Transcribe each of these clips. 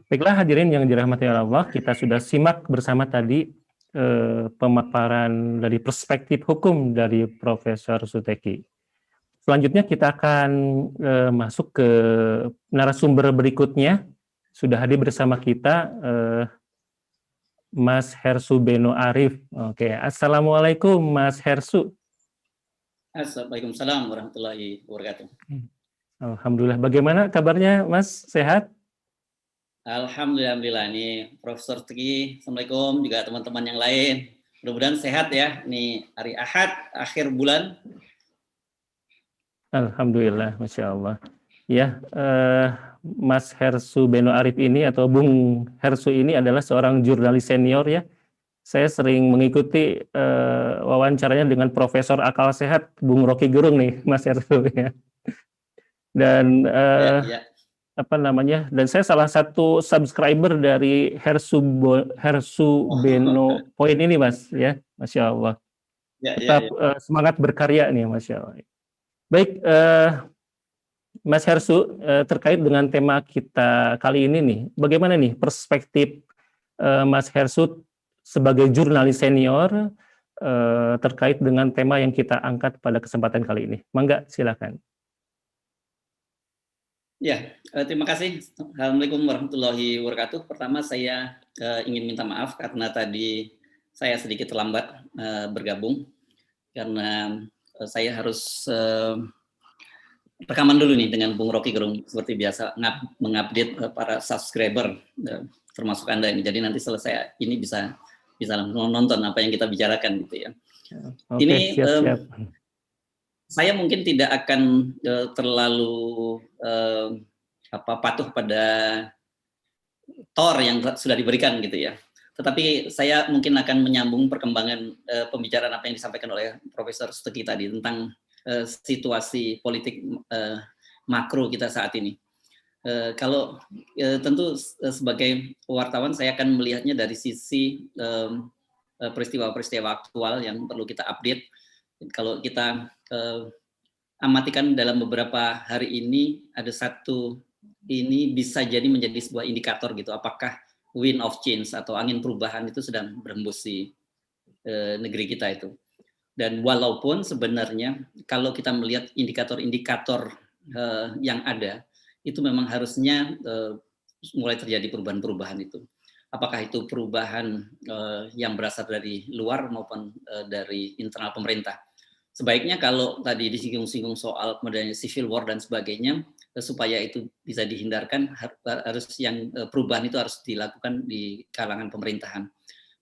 Baiklah hadirin yang dirahmati Allah, kita sudah simak bersama tadi pemaparan dari perspektif hukum dari Profesor Suteki. Selanjutnya kita akan masuk ke narasumber berikutnya. Sudah hadir bersama kita Mas Hersu Beno Arif. Oke, Assalamualaikum Mas Hersu. Assalamualaikum warahmatullahi wabarakatuh. Alhamdulillah. Bagaimana kabarnya Mas? Sehat? Alhamdulillah ini Profesor Teki. Assalamualaikum juga teman-teman yang lain. Mudah-mudahan sehat ya. Ini hari Ahad akhir bulan. Alhamdulillah, Masya Allah. Ya, Mas Hersu Beno Arif ini atau Bung Hersu ini adalah seorang jurnalis senior ya. Saya sering mengikuti wawancaranya dengan Profesor Akal Sehat Bung Rocky Gerung nih, Mas Hersu ya. Dan apa namanya? Dan saya salah satu subscriber dari Hersu Beno Point ini, Mas ya, Masya Allah. Tetap semangat berkarya nih, Masya Allah. Baik, Mas Hersu, terkait dengan tema kita kali ini nih, bagaimana nih perspektif Mas Hersu sebagai jurnalis senior terkait dengan tema yang kita angkat pada kesempatan kali ini? Mangga, silakan. Ya, terima kasih. Assalamualaikum warahmatullahi wabarakatuh. Pertama saya ingin minta maaf karena tadi saya sedikit terlambat bergabung karena saya harus rekaman dulu nih dengan Bung Rocky Gerung seperti biasa mengupdate para subscriber termasuk Anda ini. Jadi nanti selesai ini bisa nonton apa yang kita bicarakan gitu ya. Oke, ini siap. Saya mungkin tidak akan terlalu patuh pada tor yang sudah diberikan gitu ya. Tetapi saya mungkin akan menyambung perkembangan pembicaraan apa yang disampaikan oleh Profesor Suteki tadi tentang situasi politik makro kita saat ini. Kalau tentu sebagai wartawan saya akan melihatnya dari sisi peristiwa-peristiwa aktual yang perlu kita update. Kalau kita amatikan dalam beberapa hari ini ada satu ini bisa jadi menjadi sebuah indikator gitu, apakah wind of change atau angin perubahan itu sedang berhembus di negeri kita itu. Dan walaupun sebenarnya kalau kita melihat indikator-indikator yang ada, itu memang harusnya mulai terjadi perubahan-perubahan itu. Apakah itu perubahan yang berasal dari luar maupun dari internal pemerintah. Sebaiknya kalau tadi disinggung-singgung soal kemudian civil war dan sebagainya, supaya itu bisa dihindarkan, harus yang perubahan itu harus dilakukan di kalangan pemerintahan.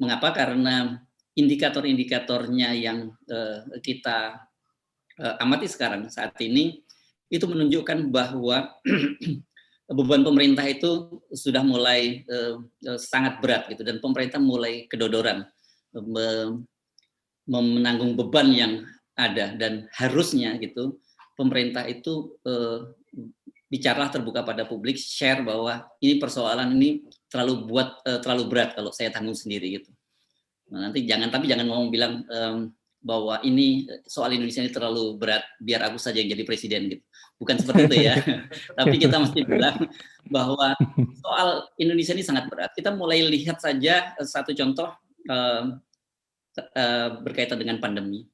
Mengapa? Karena indikator-indikatornya yang kita amati sekarang saat ini itu menunjukkan bahwa beban pemerintah itu sudah mulai sangat berat gitu, dan pemerintah mulai kedodoran menanggung beban yang ada, dan harusnya gitu pemerintah itu bicaralah terbuka pada publik, share bahwa ini persoalan ini terlalu berat kalau saya tanggung sendiri gitu. Nah, nanti jangan ngomong bilang bahwa ini soal Indonesia ini terlalu berat, biar aku saja yang jadi presiden gitu. Bukan seperti itu ya. Tapi kita mesti bilang bahwa soal Indonesia ini sangat berat. Kita mulai lihat saja satu contoh berkaitan dengan pandemi.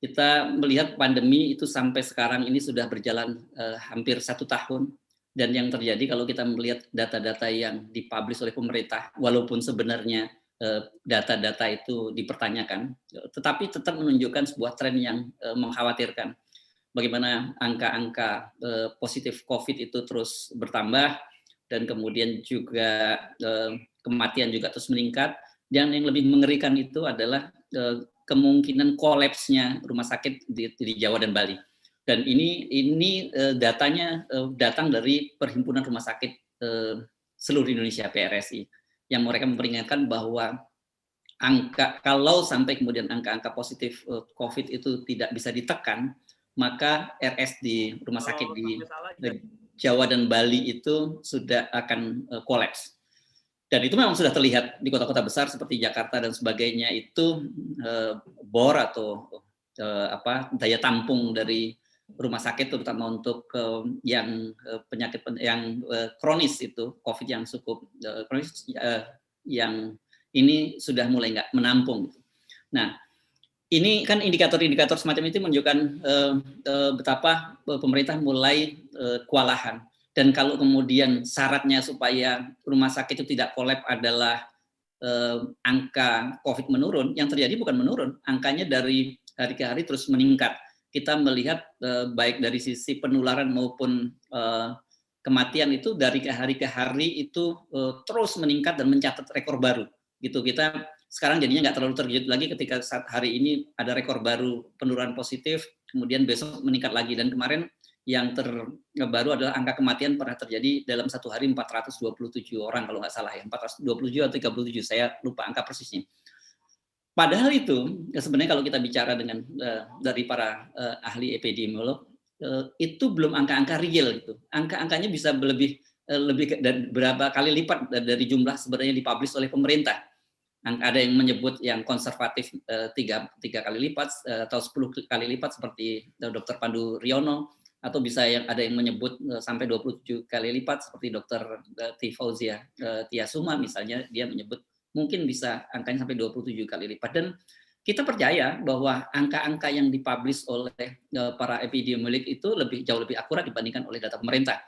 Kita melihat pandemi itu sampai sekarang ini sudah berjalan hampir 1 tahun, dan yang terjadi kalau kita melihat data-data yang dipublish oleh pemerintah, walaupun sebenarnya data-data itu dipertanyakan, tetapi tetap menunjukkan sebuah tren yang mengkhawatirkan. Bagaimana angka-angka positif COVID itu terus bertambah, dan kemudian juga kematian juga terus meningkat, dan yang lebih mengerikan itu adalah kemungkinan kolapsnya rumah sakit di Jawa dan Bali. Dan ini datanya datang dari Perhimpunan Rumah Sakit seluruh Indonesia, PRSI, yang mereka memperingatkan bahwa kalau sampai kemudian angka-angka positif COVID itu tidak bisa ditekan, maka RS di rumah sakit di Jawa dan Bali itu sudah akan kolaps. Dan itu memang sudah terlihat di kota-kota besar seperti Jakarta dan sebagainya, itu bor atau daya tampung dari rumah sakit, terutama untuk yang penyakit yang kronis itu, COVID yang cukup kronis, yang ini sudah mulai nggak menampung. Nah, ini kan indikator-indikator semacam itu menunjukkan betapa pemerintah mulai kewalahan. Dan kalau kemudian syaratnya supaya rumah sakit itu tidak kolap adalah angka COVID menurun, yang terjadi bukan menurun, angkanya dari hari ke hari terus meningkat. Kita melihat baik dari sisi penularan maupun kematian itu dari hari ke hari itu terus meningkat dan mencatat rekor baru. Gitu, kita sekarang jadinya nggak terlalu terkejut lagi ketika saat hari ini ada rekor baru penurunan positif, kemudian besok meningkat lagi, dan kemarin yang terbaru adalah angka kematian pernah terjadi dalam satu hari 427 orang kalau nggak salah ya, 427 atau 37, saya lupa angka persisnya. Padahal itu sebenarnya kalau kita bicara dengan dari para ahli epidemiolog, itu belum angka-angka real gitu. Angka-angkanya bisa lebih dari berapa kali lipat dari jumlah sebenarnya dipublish oleh pemerintah. Ada yang menyebut yang konservatif 3 kali lipat atau 10 kali lipat seperti Dr. Pandu Riono, atau bisa ada yang menyebut sampai 27 kali lipat seperti Dr. Fauzia Tiasuma misalnya, dia menyebut mungkin bisa angkanya sampai 27 kali lipat. Dan kita percaya bahwa angka-angka yang dipublish oleh para epidemiolog itu jauh lebih akurat dibandingkan oleh data pemerintah.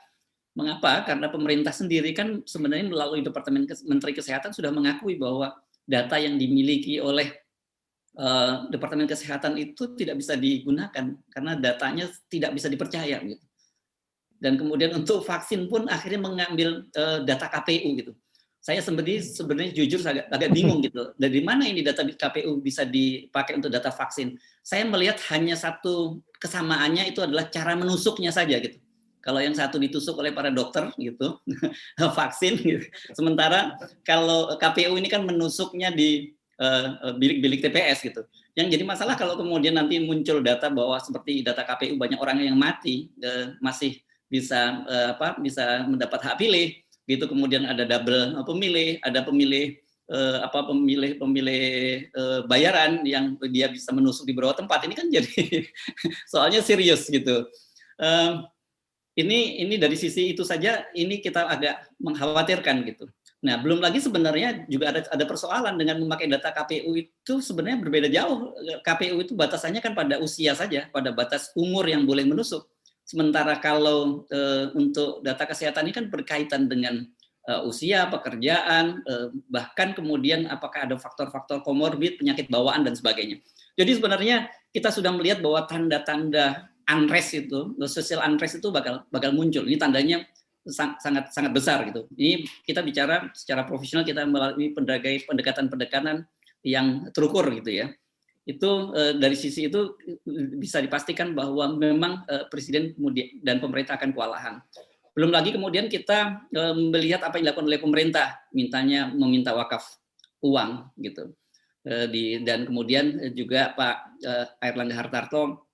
Mengapa? Karena pemerintah sendiri kan sebenarnya melalui Departemen Menteri Kesehatan sudah mengakui bahwa data yang dimiliki oleh Departemen Kesehatan itu tidak bisa digunakan karena datanya tidak bisa dipercaya gitu. Dan kemudian untuk vaksin pun akhirnya mengambil data KPU gitu. Saya sebenarnya jujur agak bingung gitu. Dari mana ini data KPU bisa dipakai untuk data vaksin? Saya melihat hanya satu kesamaannya, itu adalah cara menusuknya saja gitu. Kalau yang satu ditusuk oleh para dokter gitu, vaksin gitu. Sementara kalau KPU ini kan menusuknya di bilik-bilik TPS gitu. Yang jadi masalah kalau kemudian nanti muncul data bahwa seperti data KPU banyak orang yang mati masih bisa bisa mendapat hak pilih gitu, kemudian ada double pemilih, ada pemilih pemilih bayaran yang dia bisa menusuk di beberapa tempat, ini kan jadi soalnya serius gitu. Ini dari sisi itu saja ini kita agak mengkhawatirkan gitu. Nah, belum lagi sebenarnya juga ada persoalan dengan memakai data KPU itu sebenarnya berbeda jauh. KPU itu batasannya kan pada usia saja, pada batas umur yang boleh menusuk. Sementara kalau untuk data kesehatan ini kan berkaitan dengan usia, pekerjaan, bahkan kemudian apakah ada faktor-faktor komorbid, penyakit bawaan dan sebagainya. Jadi sebenarnya kita sudah melihat bahwa tanda-tanda unrest itu, social unrest itu bakal muncul. Ini tandanya sangat besar gitu. Ini kita bicara secara profesional, kita melalui pendekatan-pendekatan yang terukur gitu ya. Itu dari sisi itu bisa dipastikan bahwa memang presiden kemudian dan pemerintah akan kewalahan. Belum lagi kemudian kita melihat apa yang dilakukan oleh pemerintah, meminta wakaf uang gitu. Dan kemudian juga Pak Airlangga Hartarto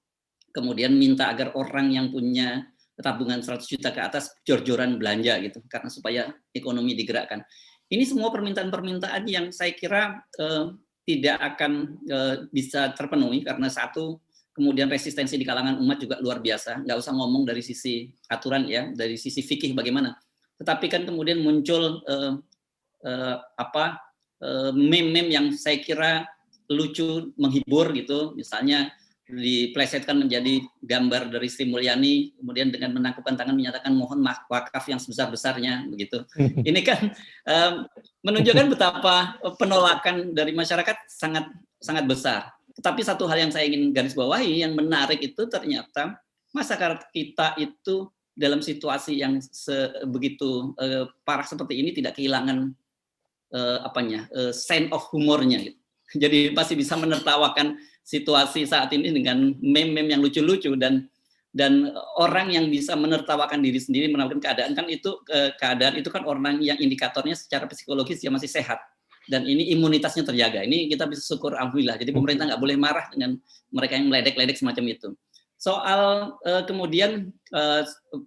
kemudian minta agar orang yang punya tabungan 100 juta ke atas jor-joran belanja gitu, karena supaya ekonomi digerakkan. Ini semua permintaan-permintaan yang saya kira tidak akan bisa terpenuhi karena satu, kemudian resistensi di kalangan umat juga luar biasa. Nggak usah ngomong dari sisi aturan ya, dari sisi fikih bagaimana. Tetapi kan kemudian muncul meme-meme yang saya kira lucu, menghibur gitu, misalnya diplesetkan menjadi gambar dari Sri Mulyani, kemudian dengan menangkupkan tangan menyatakan mohon wakaf yang sebesar-besarnya begitu. Ini kan menunjukkan betapa penolakan dari masyarakat sangat besar. Tetapi satu hal yang saya ingin garis bawahi yang menarik itu ternyata masyarakat kita itu dalam situasi yang begitu parah seperti ini tidak kehilangan sense of humornya gitu. Jadi pasti bisa menertawakan situasi saat ini dengan meme-meme yang lucu-lucu, dan orang yang bisa menertawakan diri sendiri menawarkan keadaan kan itu keadaan itu kan orang yang indikatornya secara psikologis dia masih sehat dan ini imunitasnya terjaga. Ini kita bisa syukur alhamdulillah. Jadi pemerintah nggak boleh marah dengan mereka yang meledek-ledek semacam itu. Soal kemudian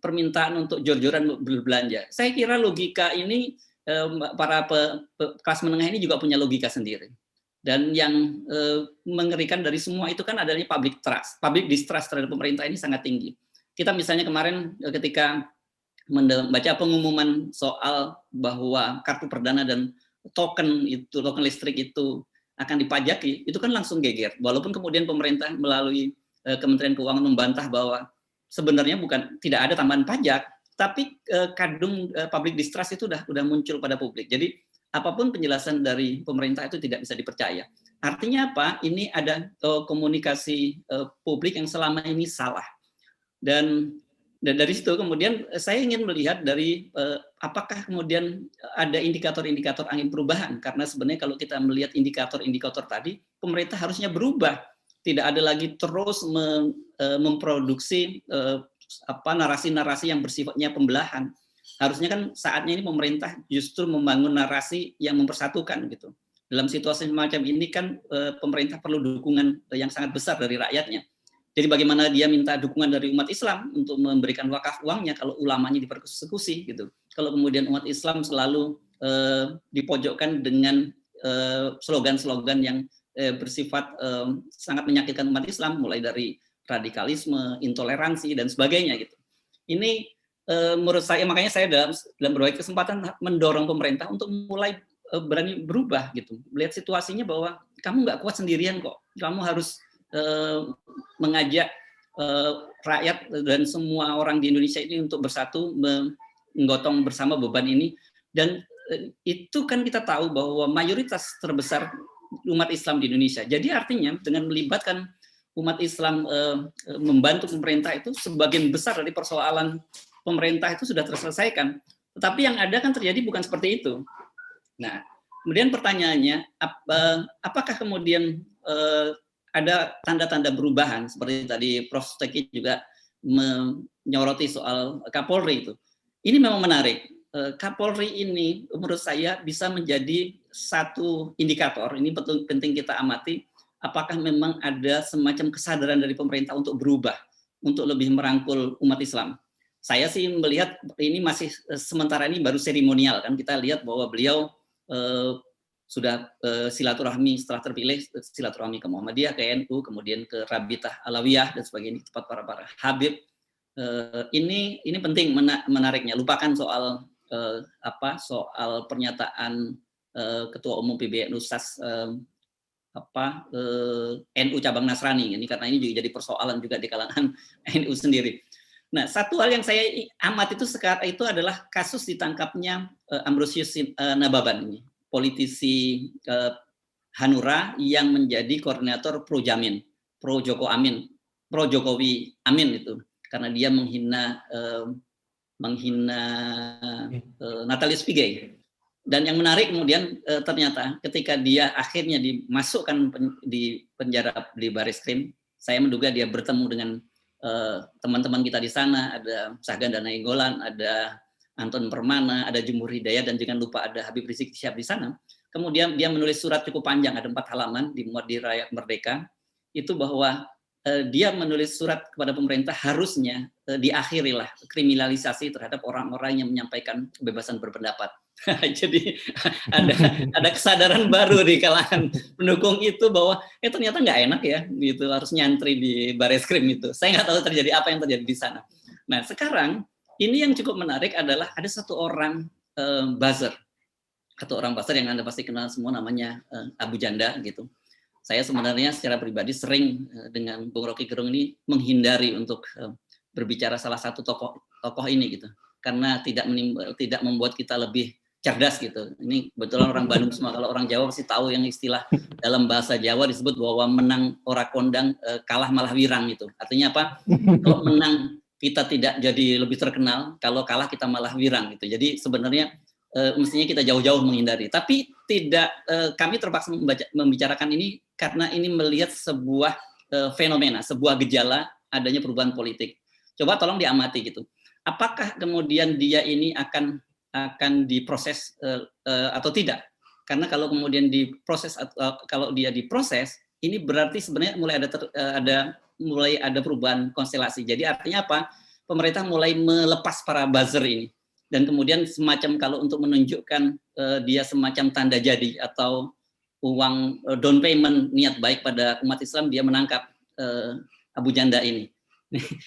permintaan untuk jor-joran berbelanja, saya kira logika ini para kelas menengah ini juga punya logika sendiri. Dan yang mengerikan dari semua itu kan adanya public trust, public distrust terhadap pemerintah ini sangat tinggi. Kita misalnya kemarin ketika membaca pengumuman soal bahwa kartu perdana dan token listrik itu akan dipajaki, itu kan langsung geger. Walaupun kemudian pemerintah melalui Kementerian Keuangan membantah bahwa sebenarnya tidak ada tambahan pajak, tapi kadung public distrust itu udah muncul pada publik. Jadi apapun penjelasan dari pemerintah itu tidak bisa dipercaya. Artinya apa? Ini ada komunikasi publik yang selama ini salah. Dan dari situ kemudian saya ingin melihat dari apakah kemudian ada indikator-indikator angin perubahan, karena sebenarnya kalau kita melihat indikator-indikator tadi, pemerintah harusnya berubah, tidak ada lagi terus memproduksi narasi-narasi yang bersifatnya pembelahan. Harusnya kan saatnya ini pemerintah justru membangun narasi yang mempersatukan gitu. Dalam situasi semacam ini kan pemerintah perlu dukungan yang sangat besar dari rakyatnya. Jadi bagaimana dia minta dukungan dari umat Islam untuk memberikan wakaf uangnya kalau ulamanya dipersekusi gitu. Kalau kemudian umat Islam selalu dipojokkan dengan slogan-slogan yang bersifat sangat menyakitkan umat Islam, mulai dari radikalisme, intoleransi dan sebagainya gitu. Ini menurut saya, makanya saya dalam berbagai kesempatan mendorong pemerintah untuk mulai berani berubah gitu. Melihat situasinya bahwa kamu nggak kuat sendirian kok. Kamu harus mengajak rakyat dan semua orang di Indonesia ini untuk bersatu menggotong bersama beban ini. Dan itu kan kita tahu bahwa mayoritas terbesar umat Islam di Indonesia. Jadi artinya dengan melibatkan umat Islam membantu pemerintah itu sebagian besar dari persoalan pemerintah itu sudah terselesaikan. Tetapi yang ada kan terjadi bukan seperti itu. Nah, kemudian pertanyaannya, apakah kemudian ada tanda-tanda perubahan seperti tadi Prof. Teki juga menyoroti soal Kapolri itu. Ini memang menarik. Kapolri ini menurut saya bisa menjadi satu indikator. Ini penting kita amati. Apakah memang ada semacam kesadaran dari pemerintah untuk berubah, untuk lebih merangkul umat Islam. Saya sih melihat ini masih sementara ini baru seremonial kan. Kita lihat bahwa beliau sudah silaturahmi setelah terpilih, silaturahmi ke Muhammadiyah, ke NU, kemudian ke Rabitah Alawiyah dan sebagainya, tempat para habib. Ini penting menariknya. Lupakan soal soal pernyataan Ketua Umum PBNU Ustaz NU cabang Nasrani ini, karena ini juga jadi persoalan juga di kalangan NU sendiri. Nah, satu hal yang saya amat itu sekarang itu adalah kasus ditangkapnya Ambrosius Nababan ini, politisi Hanura yang menjadi koordinator pro Jokowi Amin itu, karena dia menghina Natalius Pigai. Dan yang menarik kemudian ternyata ketika dia akhirnya dimasukkan di penjara di Bareskrim, saya menduga dia bertemu dengan teman-teman kita di sana, ada Sahganda Nainggolan, ada Anton Permana, ada Jumhur Hidayat, dan jangan lupa ada Habib Rizik Syihab di sana. Kemudian dia menulis surat cukup panjang, ada 4 halaman, dimuat di Rakyat Merdeka, itu bahwa dia menulis surat kepada pemerintah harusnya diakhirilah kriminalisasi terhadap orang-orang yang menyampaikan kebebasan berpendapat. Jadi ada kesadaran baru di kalangan pendukung itu bahwa ternyata nggak enak ya, gitu, harus nyantri di Bareskrim itu. Saya nggak tahu terjadi apa yang terjadi di sana. Nah sekarang ini yang cukup menarik adalah ada satu orang buzzer, atau orang buzzer yang Anda pasti kenal semua, namanya Abu Janda gitu. Saya sebenarnya secara pribadi sering dengan Bung Rocky Gerung ini menghindari untuk berbicara salah satu tokoh ini gitu, karena tidak membuat kita lebih cerdas gitu. Ini kebetulan orang Bandung semua, kalau orang Jawa pasti tahu yang istilah dalam bahasa Jawa disebut bahwa menang ora kondang, kalah malah wirang gitu. Artinya apa? Kalau menang kita tidak jadi lebih terkenal, kalau kalah kita malah wirang gitu. Jadi sebenarnya mestinya kita jauh-jauh menghindari. Tapi tidak, kami terpaksa membicarakan ini karena ini melihat sebuah fenomena, sebuah gejala adanya perubahan politik. Coba tolong diamati gitu. Apakah kemudian dia ini akan diproses atau tidak? Karena kalau kemudian diproses, kalau dia diproses, ini berarti sebenarnya mulai ada perubahan konstelasi. Jadi artinya apa? Pemerintah mulai melepas para buzzer ini, dan kemudian semacam kalau untuk menunjukkan dia semacam tanda jadi atau uang down payment niat baik pada umat Islam, dia menangkap Abu Janda ini.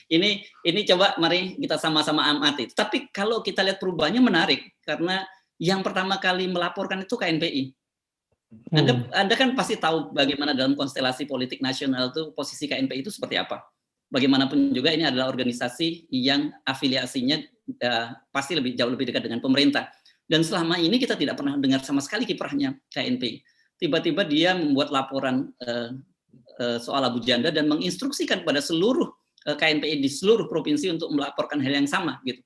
Ini coba mari kita sama-sama amati. Tapi kalau kita lihat perubahannya menarik, karena yang pertama kali melaporkan itu KNPI. Anda kan pasti tahu bagaimana dalam konstelasi politik nasional itu posisi KNPI itu seperti apa. Bagaimanapun juga ini adalah organisasi yang afiliasinya pasti jauh lebih dekat dengan pemerintah. Dan selama ini kita tidak pernah dengar sama sekali kiprahnya KNPI. Tiba-tiba dia membuat laporan soal Abu Janda dan menginstruksikan pada seluruh KNPI di seluruh provinsi untuk melaporkan hal yang sama gitu.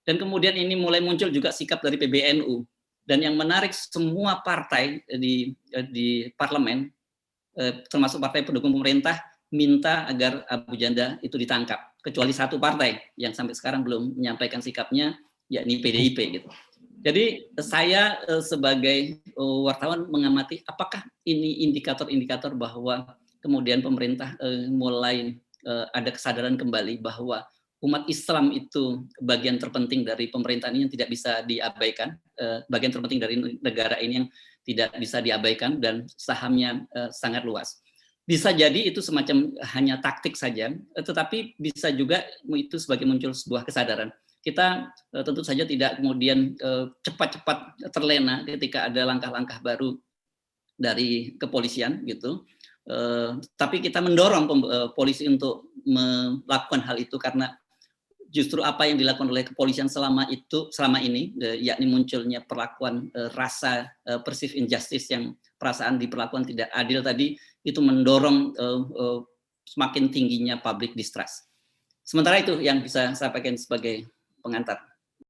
Dan kemudian ini mulai muncul juga sikap dari PBNU. Dan yang menarik, semua partai di parlemen, termasuk partai pendukung pemerintah, minta agar Abu Janda itu ditangkap. Kecuali satu partai yang sampai sekarang belum menyampaikan sikapnya, yakni PDIP gitu. Jadi saya sebagai wartawan mengamati apakah ini indikator-indikator bahwa kemudian pemerintah mulai ada kesadaran kembali bahwa umat Islam itu bagian terpenting dari pemerintahan ini yang tidak bisa diabaikan, bagian terpenting dari negara ini yang tidak bisa diabaikan dan sahamnya sangat luas. Bisa jadi itu semacam hanya taktik saja, tetapi bisa juga itu sebagai muncul sebuah kesadaran. Kita tentu saja tidak kemudian cepat-cepat terlena ketika ada langkah-langkah baru dari kepolisian gitu. Tapi kita mendorong polisi untuk melakukan hal itu karena justru apa yang dilakukan oleh kepolisian selama ini, yakni munculnya perlakuan rasa perceived injustice, yang perasaan diperlakukan tidak adil tadi, itu mendorong semakin tingginya public distrust. Sementara itu yang bisa saya sampaikan sebagai pengantar.